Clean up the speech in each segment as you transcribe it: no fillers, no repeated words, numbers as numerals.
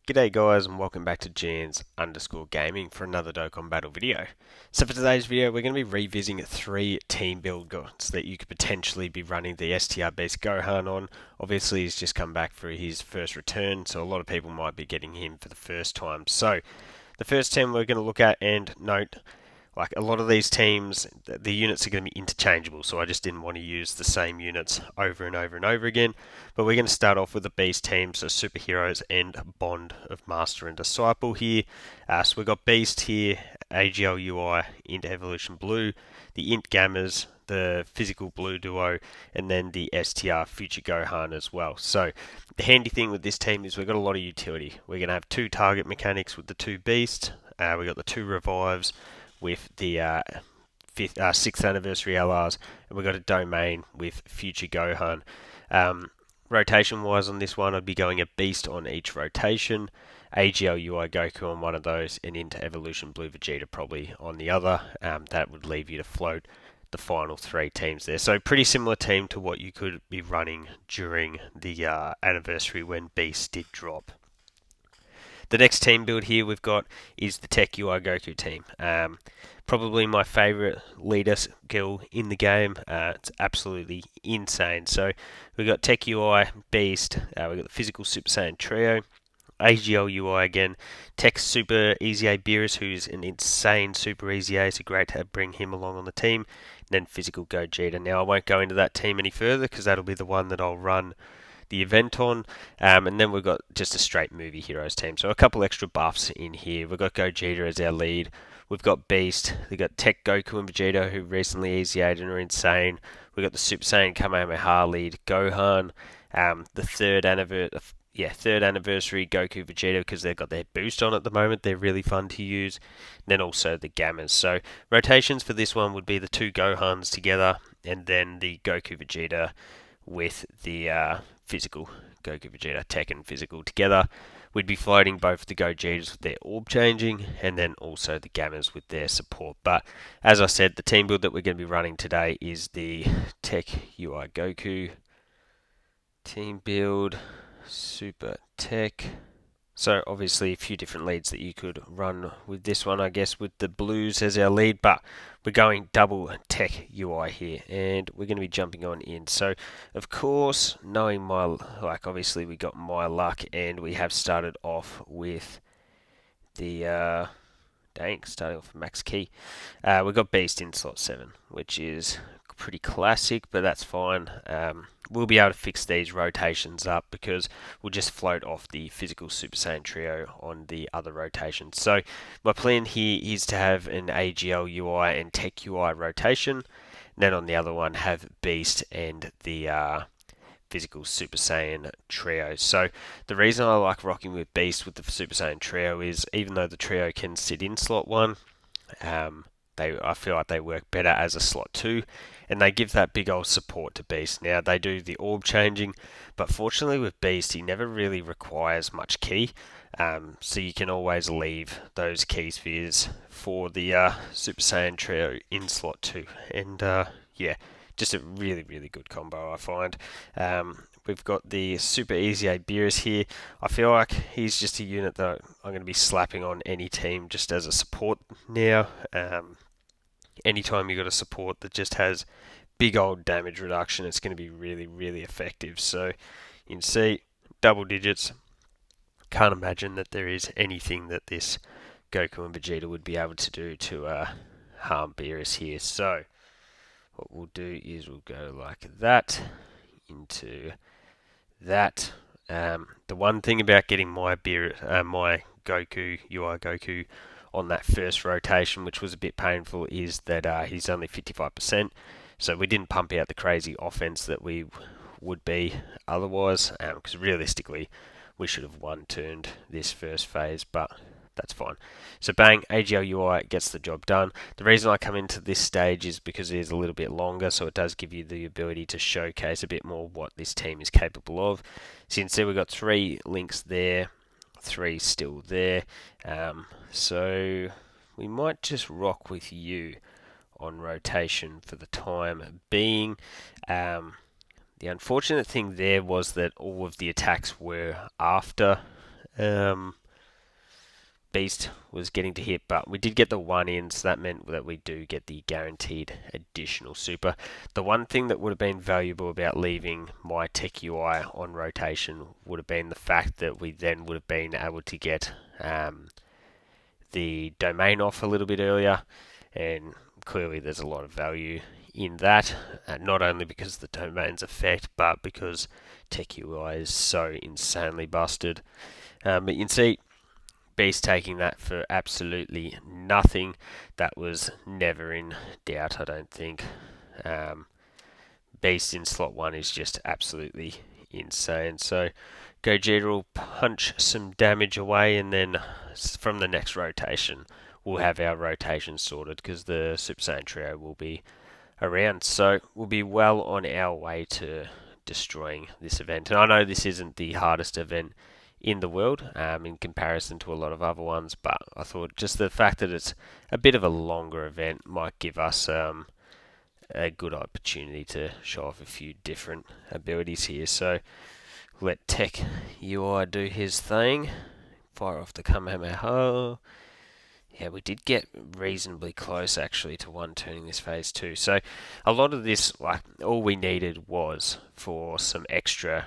G'day guys and welcome back to Jans_Gaming for another Dokkan Battle video. So for today's video we're going to be revisiting 3 team build gods that you could potentially be running the STR Beast Gohan on. Obviously he's just come back for his first return, so a lot of people might be getting him for the first time. So the first team we're going to look at, and note, like a lot of these teams, the units are going to be interchangeable, so I just didn't want to use the same units over and over and over again. But we're going to start off with the Beast team, so superheroes and bond of Master and Disciple here. So we've got Beast here, AGL UI into Evolution Blue, the Int Gammas, the Physical Blue Duo, and then the STR Future Gohan as well. So the handy thing with this team is we've got a lot of utility. We're going to have 2 target mechanics with the 2 Beasts. We've got the 2 Revives with the 6th anniversary LRs, and we've got a domain with Future Gohan. Rotation wise on this one, I'd be going a Beast on each rotation, AGL UI Goku on one of those, and into Evolution Blue Vegeta probably on the other. That would leave you to float the final 3 teams there. So pretty similar team to what you could be running during the anniversary when Beast did drop. The next team build here we've got is the Tech UI Goku team. Probably my favourite leader skill in the game. It's absolutely insane. So we've got Tech UI Beast, we've got the Physical Super Saiyan Trio, AGL UI again, Tech Super Easy A Beerus, who's an insane Super Easy A, so great to bring him along on the team, and then Physical Gogeta. Now I won't go into that team any further because that'll be the one that I'll run the event on, and then we've got just a straight movie heroes team, so a couple extra buffs in here. We've got Gogeta as our lead, we've got Beast, we've got Tech Goku and Vegeta, who recently EZA'd and are insane. We've got the Super Saiyan Kamehameha lead Gohan, the third anniversary Goku Vegeta, because they've got their boost on at the moment. They're really fun to use. And then also the Gammas. So rotations for this one would be the 2 Gohans together, and then the Goku Vegeta with the Physical Goku Vegeta, Tech and Physical together. We'd be floating both the Gogetas with their orb changing, and then also the Gammas with their support. But as I said, the team build that we're going to be running today is the Tech UI Goku team build, Super Tech. So obviously a few different leads that you could run with this one, I guess, with the blues as our lead, but we're going double Tech UI here, and we're going to be jumping on in. So of course, knowing obviously we got my luck, and we have started off with the starting off with Max Key. We've got Beast in slot 7, which is pretty classic, but that's fine. We'll be able to fix these rotations up because we'll just float off the Physical Super Saiyan Trio on the other rotations. So my plan here is to have an AGL UI and Tech UI rotation, and then on the other one have Beast and the Physical Super Saiyan Trio. So the reason I like rocking with Beast with the Super Saiyan Trio is, even though the trio can sit in slot 1, I feel like they work better as a slot 2, and they give that big old support to Beast. Now they do the orb changing, but fortunately with Beast he never really requires much key, so you can always leave those key spheres for the Super Saiyan Trio in slot 2, and yeah, just a really good combo I find. We've got the Super Easy A Beerus here. I feel like he's just a unit that I'm going to be slapping on any team just as a support now. Anytime you've got a support that just has big old damage reduction, it's going to be really effective. So you can see double digits. Can't imagine that there is anything that this Goku and Vegeta would be able to do to harm Beerus here. So what we'll do is we'll go like that into that. The one thing about getting my Goku UI Goku on that first rotation, which was a bit painful, is that he's only 55%. So we didn't pump out the crazy offense that we would be otherwise, because realistically we should have one-turned this first phase, but that's fine. So bang, AGL UI gets the job done. The reason I come into this stage is because it is a little bit longer, so it does give you the ability to showcase a bit more what this team is capable of. So you can see we've got 3 links there, 3 still there. So we might just rock with you on rotation for the time being. The unfortunate thing there was that all of the attacks were after Beast was getting to hit, but we did get the 1 in, so that meant that we do get the guaranteed additional super. The one thing that would have been valuable about leaving my Tech UI on rotation would have been the fact that we then would have been able to get the domain off a little bit earlier, and clearly there's a lot of value in that, not only because of the domain's effect, but because Tech UI is so insanely busted. But you can see Beast taking that for absolutely nothing. That was never in doubt, I don't think. Beast in slot 1 is just absolutely insane. So Gogeta will punch some damage away, and then from the next rotation, we'll have our rotation sorted because the Super Saiyan Trio will be around. So we'll be well on our way to destroying this event. And I know this isn't the hardest event in the world in comparison to a lot of other ones, but I thought just the fact that it's a bit of a longer event might give us a good opportunity to show off a few different abilities here. So let Tech UI do his thing, fire off the Kamehameha. Yeah, we did get reasonably close actually to one turning this phase 2. So a lot of this, like, all we needed was for some extra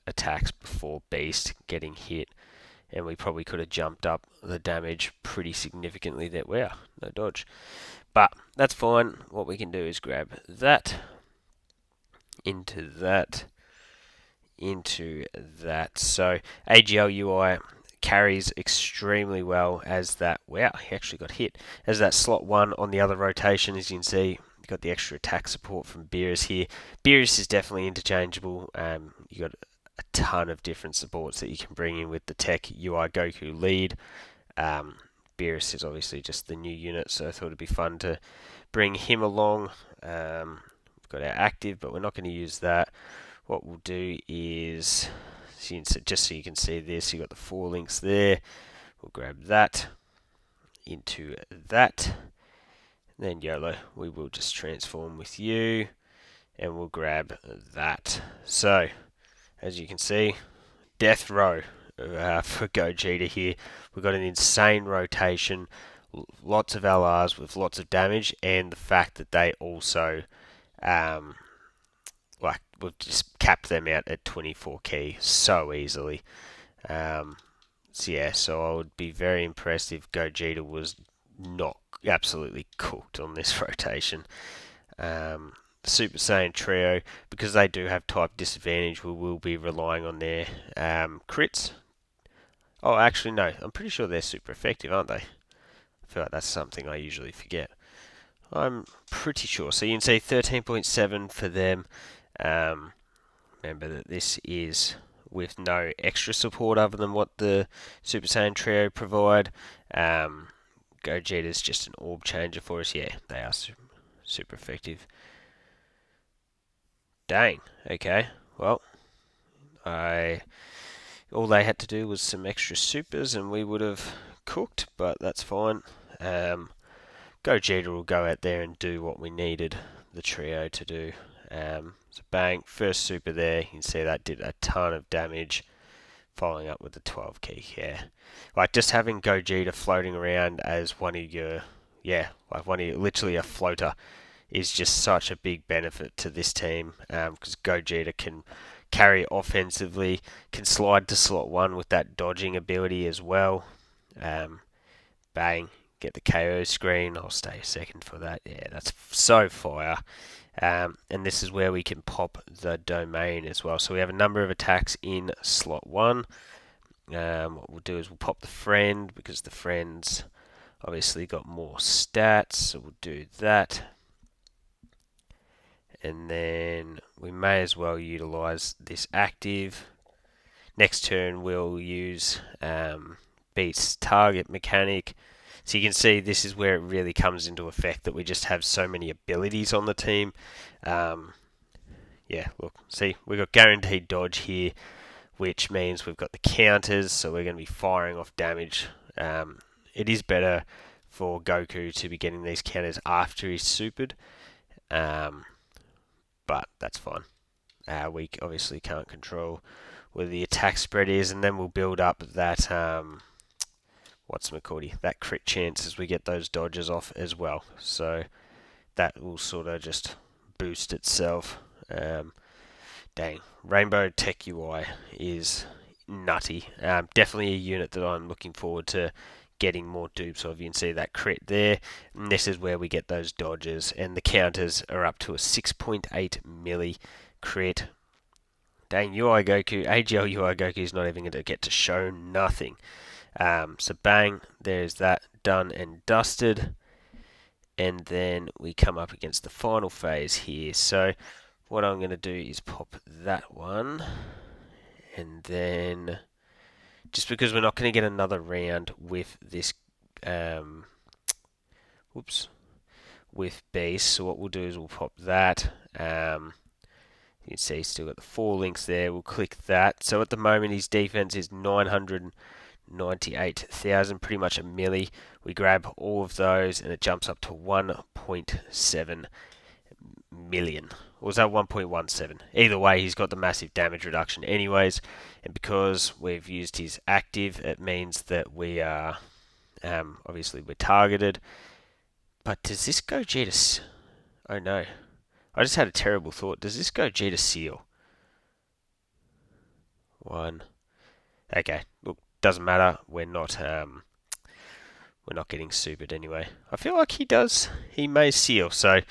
attacks before Beast getting hit, and we probably could have jumped up the damage pretty significantly there. Wow, no dodge. But that's fine. What we can do is grab that, into that, into that. So AGL UI carries extremely well as that. Wow, he actually got hit. As that slot 1 on the other rotation, as you can see, you've got the extra attack support from Beerus here. Beerus is definitely interchangeable. You got a ton of different supports that you can bring in with the Tech UI Goku lead. Beerus is obviously just the new unit, so I thought it'd be fun to bring him along. We've got our active, but we're not going to use that. What we'll do is, just so you can see this, you've got the 4 links there. We'll grab that into that. And then YOLO, we will just transform with you, and we'll grab that. So, as you can see, death row for Gogeta here. We've got an insane rotation, lots of LRs with lots of damage, and the fact that they also, we've just capped them out at 24 key so easily. So I would be very impressed if Gogeta was not absolutely cooked on this rotation. Super Saiyan Trio, because they do have type disadvantage, we will be relying on their crits. Oh, actually, no. I'm pretty sure they're super effective, aren't they? I feel like that's something I usually forget. I'm pretty sure. So you can see 13.7 for them. Remember that this is with no extra support other than what the Super Saiyan Trio provide. Gogeta's just an orb changer for us. Yeah, they are super effective. Dang. Okay. Well, all they had to do was some extra supers and we would have cooked, but that's fine. Gogeta will go out there and do what we needed the trio to do. So bang, first super there. You can see that did a ton of damage, following up with the 12 key. Yeah, like just having Gogeta floating around as one of your, literally a floater, is just such a big benefit to this team, because Gogeta can carry offensively, can slide to slot 1 with that dodging ability as well. Bang, get the KO screen. I'll stay a second for that. Yeah, that's so fire. And this is where we can pop the domain as well. So we have a number of attacks in slot 1. What we'll do is we'll pop the friend, because the friend's obviously got more stats. So we'll do that. And then we may as well utilize this active. Next turn we'll use Beast's target mechanic. So you can see this is where it really comes into effect, that we just have so many abilities on the team. Look, see, we've got guaranteed dodge here, which means we've got the counters, so we're going to be firing off damage. It is better for Goku to be getting these counters after he's supered, but that's fine. We obviously can't control where the attack spread is, and then we'll build up that that crit chance as we get those dodges off as well. So that will sort of just boost itself. Dang, Rainbow Tech UI is nutty. Definitely a unit that I'm looking forward to getting more dupes of. You can see that crit there, and this is where we get those dodges, and the counters are up to a 6.8 milli crit. Dang, UI Goku, AGL UI Goku is not even going to get to show nothing. So bang, there's that done and dusted, and then we come up against the final phase here. So what I'm going to do is pop that one, and then just because we're not going to get another round with this with Beast, so what we'll do is we'll pop that. You can see still got the 4 links there. We'll click that. So at the moment his defense is 998,000, pretty much a milli. We grab all of those and it jumps up to 1.7 million. Or was that 1.17? Either way, he's got the massive damage reduction anyways, and because we've used his active, it means that we are obviously we're targeted. But does this go G to... Oh no. I just had a terrible thought. Does this go G to seal? 1. Okay. Look, doesn't matter. We're not getting supered anyway. I feel like he does. He may seal. So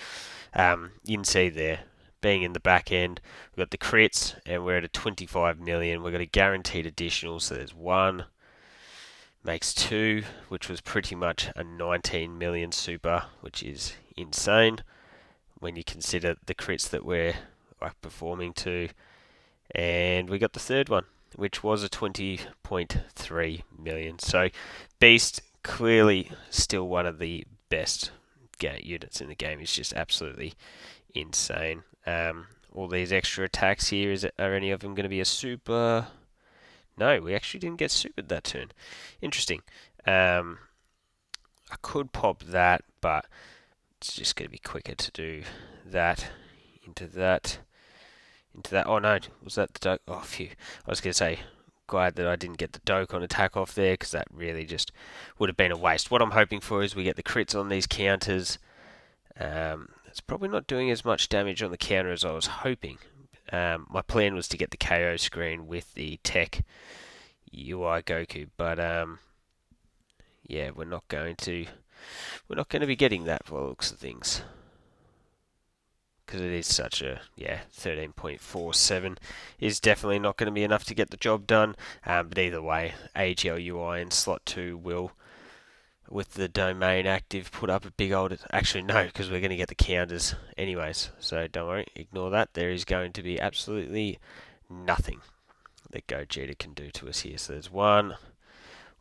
you can see there, being in the back end, we've got the crits, and we're at a 25 million. We've got a guaranteed additional. So there's 1. Makes 2, which was pretty much a 19 million super, which is insane when you consider the crits that we're performing to. And we got the third one, which was a 20.3 million. So Beast, clearly still one of the best units in the game. It's just absolutely insane. All these extra attacks here, are any of them going to be a super? No, we actually didn't get supered that turn. Interesting. I could pop that, but it's just going to be quicker to do that into that. Oh no, was that the Dokkan? Oh phew. I was going to say, glad that I didn't get the Dokkan attack off there, because that really just would have been a waste. What I'm hoping for is we get the crits on these counters. It's probably not doing as much damage on the counter as I was hoping. My plan was to get the KO screen with the Tech UI Goku, but yeah, we're not going to be getting that by the looks of things, because it is such a 13.47 is definitely not going to be enough to get the job done. But either way, AGL UI and slot 2 will, with the domain active, put up a big old... Actually, no, because we're going to get the counters anyways. So don't worry, ignore that. There is going to be absolutely nothing that Gogeta can do to us here. So there's 1.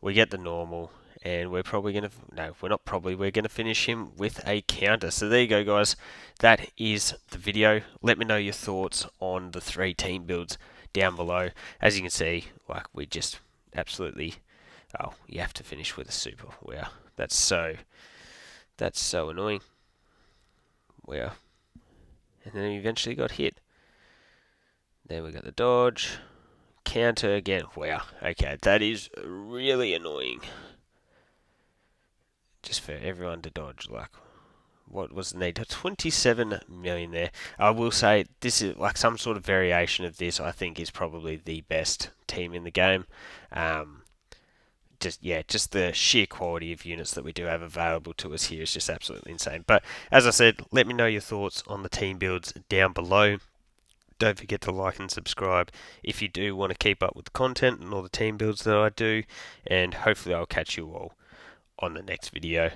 We get the normal, and we're probably going to... No, we're not probably. We're going to finish him with a counter. So there you go, guys. That is the video. Let me know your thoughts on the 3 team builds down below. As you can see, we just absolutely... Oh, you have to finish with a super. Wow, that's so annoying. Wow. And then he eventually got hit. Then we got the dodge. Counter again. Wow, okay, that is really annoying. Just for everyone to dodge, what was the need? 27 million there. I will say, this is some sort of variation of this, I think, is probably the best team in the game. Just the sheer quality of units that we do have available to us here is just absolutely insane. But as I said, let me know your thoughts on the team builds down below. Don't forget to like and subscribe if you do want to keep up with the content and all the team builds that I do. And hopefully I'll catch you all on the next video.